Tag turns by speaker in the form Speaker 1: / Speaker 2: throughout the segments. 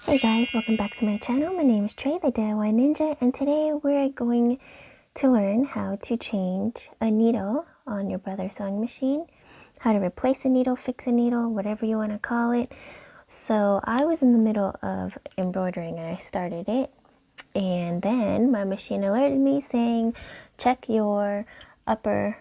Speaker 1: Hey guys, welcome back to my channel. My name is Trey, the DIY Ninja, and today we're going to learn how to change a needle on your brother's sewing machine, how to replace a needle, fix a needle, whatever you want to call it. So I was in the middle of embroidering and I started it, and then my machine alerted me saying, check your upper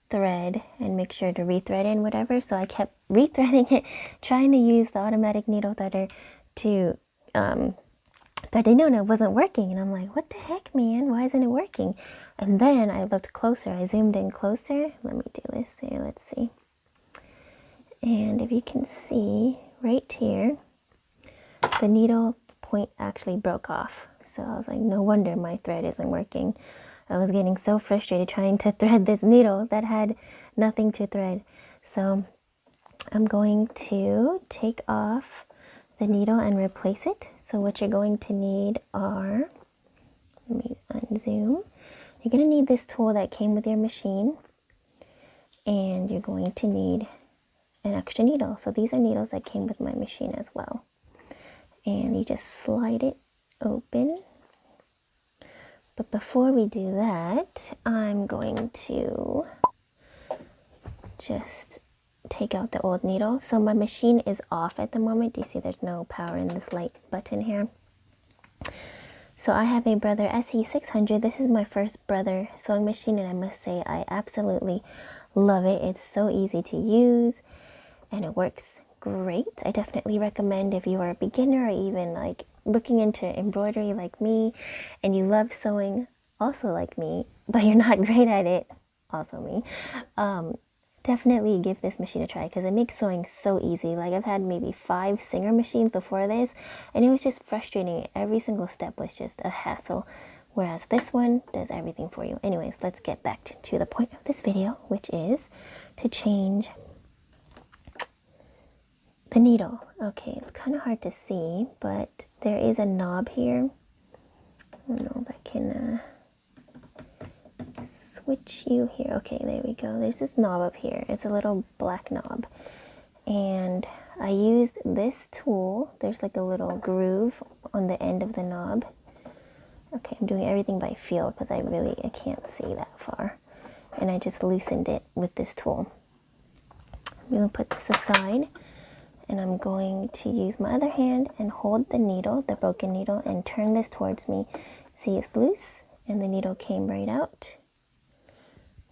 Speaker 1: thread and make sure to rethread in whatever. So I kept rethreading it, trying to use the automatic needle threader to thread the needle, and it wasn't working. And I'm like, what the heck, man? Why isn't it working? And then I looked closer. I zoomed in closer. Let me do this here. Let's see. And if you can see right here, the needle point actually broke off. So I was like, no wonder my thread isn't working. I was getting so frustrated trying to thread this needle that had nothing to thread. So I'm going to take off the needle and replace it. So what you're going to need are, let me unzoom. You're going to need this tool that came with your machine, and you're going to need an extra needle. So these are needles that came with my machine as well. And you just slide it open. But before we do that, I'm going to just take out the old needle. So my machine is off at the moment. Do you see there's no power in this light button here? So I have a Brother SE600. This is my first Brother sewing machine, and I must say I absolutely love it. It's so easy to use and it works great. I definitely recommend if you are a beginner or even like looking into embroidery like me and you love sewing also like me, but you're not great at it, also me, definitely give this machine a try because it makes sewing so easy. Like I've had maybe 5 Singer machines before this, and it was just frustrating. Every single step was just a hassle, whereas this one does everything for you. Anyways, let's get back to the point of this video, which is to change the needle. Okay, it's kind of hard to see, but there is a knob here. I don't know if I can switch you here. Okay, there we go. There's this knob up here. It's a little black knob. And I used this tool. There's like a little groove on the end of the knob. Okay, I'm doing everything by feel because I can't see that far. And I just loosened it with this tool. I'm going to put this aside, and I'm going to use my other hand and hold the needle, the broken needle, and turn this towards me. See, it's loose and the needle came right out.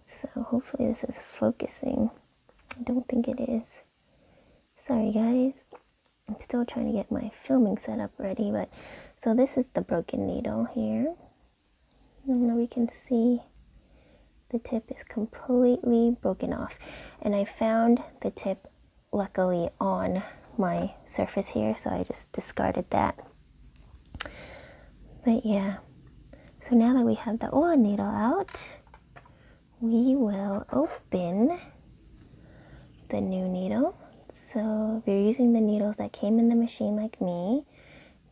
Speaker 1: So hopefully this is focusing. I don't think it is. Sorry guys. I'm still trying to get my filming setup ready, but so this is the broken needle here. I don't know if you can see. The tip is completely broken off, and I found the tip luckily on my surface here, so I just discarded that. But yeah, so now that we have the old needle out, we will open the new needle. So if you're using the needles that came in the machine like me,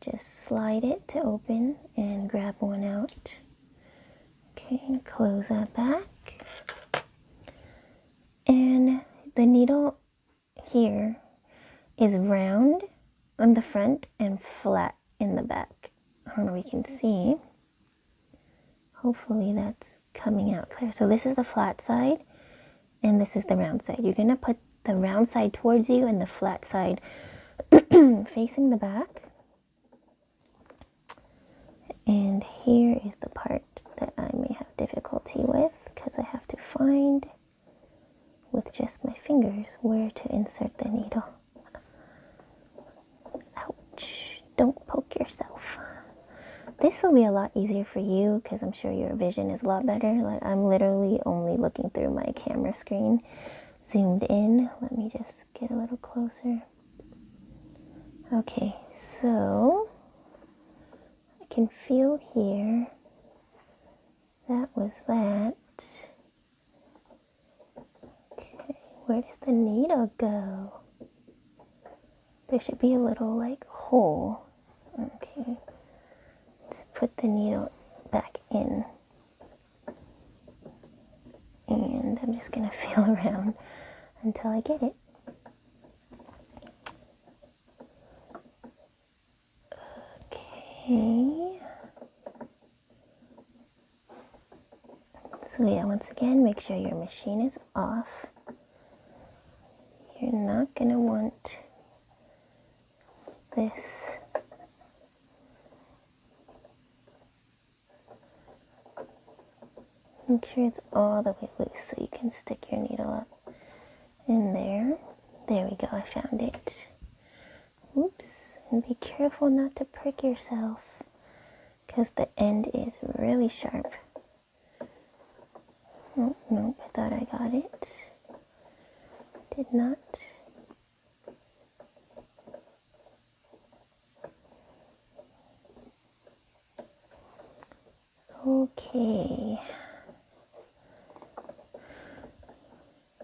Speaker 1: just slide it to open and grab one out. Okay, and close that back. And the needle here is round on the front and flat in the back. I don't know if you can see. Hopefully that's coming out clear. So this is the flat side and this is the round side. You're gonna put the round side towards you and the flat side facing the back. And here is the part that I may have difficulty with because I have to find with just my fingers where to insert the needle. Ouch, don't poke yourself. This will be a lot easier for you because I'm sure your vision is a lot better. Like I'm literally only looking through my camera screen, zoomed in. Let me just get a little closer. Okay, so I can feel here. That was that. Okay, where does the needle go? There should be a little like hole. Okay, to put the needle back in. And I'm just gonna feel around until I get it. Okay. So yeah, once again, make sure your machine is off. You're not gonna want this make sure it's all the way loose so you can stick your needle up in there. There we go, I found it. Oops, and be careful not to prick yourself because the end is really sharp. Oh, nope, I thought I got it. Did not. Okay.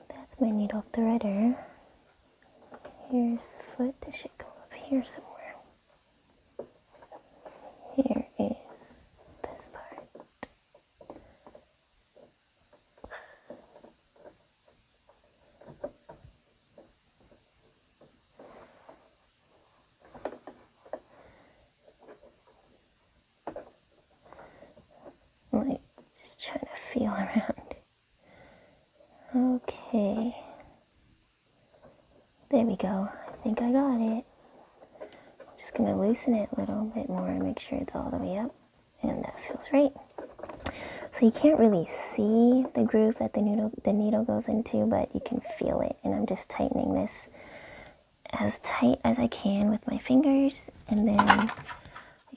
Speaker 1: That's my needle threader. Here's the foot. This should go up here somewhere. Here is this part. Like, just trying to feel around. Okay. There we go. I think I got it. I'm just going to loosen it a little bit more and make sure it's all the way up. And that feels right. So you can't really see the groove that the needle goes into, but you can feel it. And I'm just tightening this as tight as I can with my fingers. And then I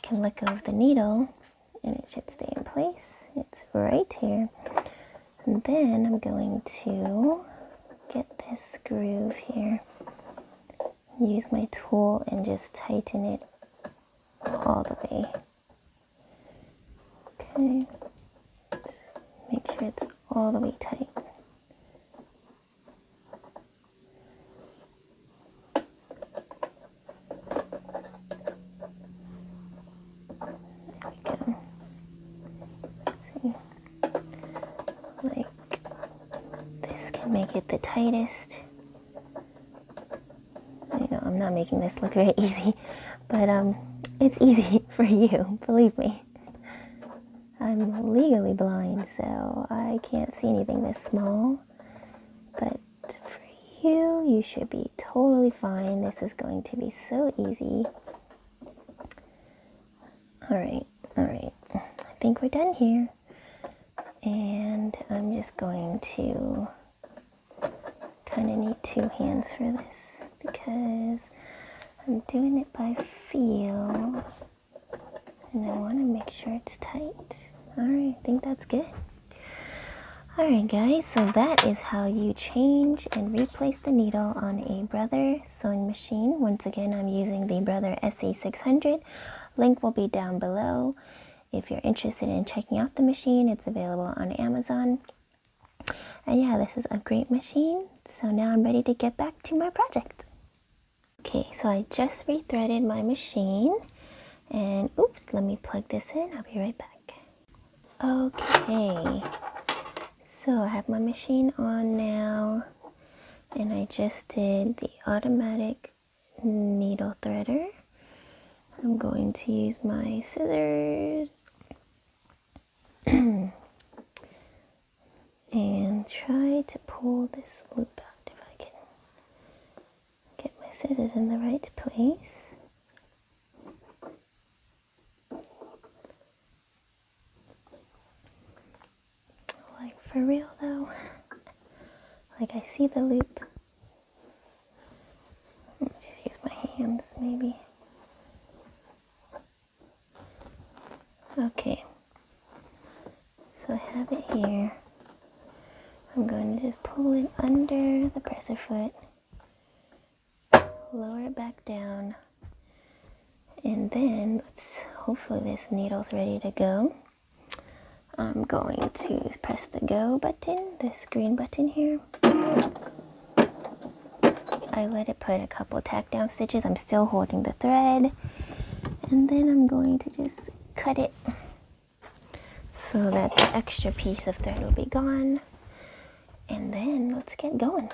Speaker 1: can let go of the needle and it should stay in place. It's right here. And then I'm going to get this groove here. Use my tool and just tighten it all the way. Okay, just make sure it's all the way tight. There we go. See, like this can make it the tightest. I'm not making this look very easy, but it's easy for you, believe me. I'm legally blind, so I can't see anything this small, but for you, you should be totally fine. This is going to be so easy. All right, I think we're done here, and I'm just going to kind of need two hands for this, because I'm doing it by feel and I want to make sure it's tight. Alright, I think that's good. Alright guys, so that is how you change and replace the needle on a Brother sewing machine. Once again, I'm using the Brother SE600. Link will be down below. If you're interested in checking out the machine, it's available on Amazon. And yeah, this is a great machine. So now I'm ready to get back to my project. Okay, so I just rethreaded my machine, and oops, let me plug this in. I'll be right back. Okay, so I have my machine on now, and I just did the automatic needle threader. I'm going to use my scissors and try to pull this loop out. Scissors in the right place. Like for real though, like I see the loop. I'll just use my hands maybe. Okay, so I have it here. I'm going to just pull it under the presser foot, lower it back down, and then hopefully this needle's ready to go. I'm going to press the go button, this green button here. I let it put a couple tack down stitches. I'm still holding the thread, and then I'm going to just cut it so that the extra piece of thread will be gone. And then let's get going.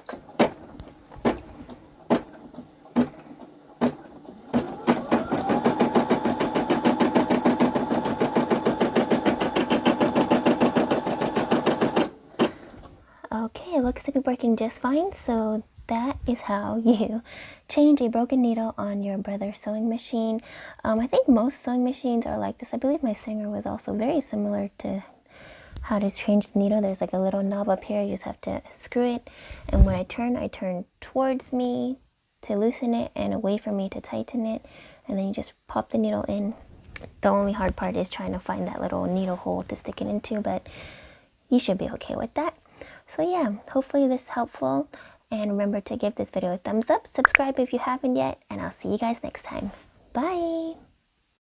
Speaker 1: looks to be working just fine. So that is how you change a broken needle on your Brother sewing machine. I think most sewing machines are like this. I believe my Singer was also very similar to how to change the needle. There's like a little knob up here. You just have to screw it. And when I turn towards me to loosen it and away from me to tighten it. And then you just pop the needle in. The only hard part is trying to find that little needle hole to stick it into, but you should be okay with that. So yeah, hopefully this is helpful. And remember to give this video a thumbs up, subscribe if you haven't yet, and I'll see you guys next time. Bye!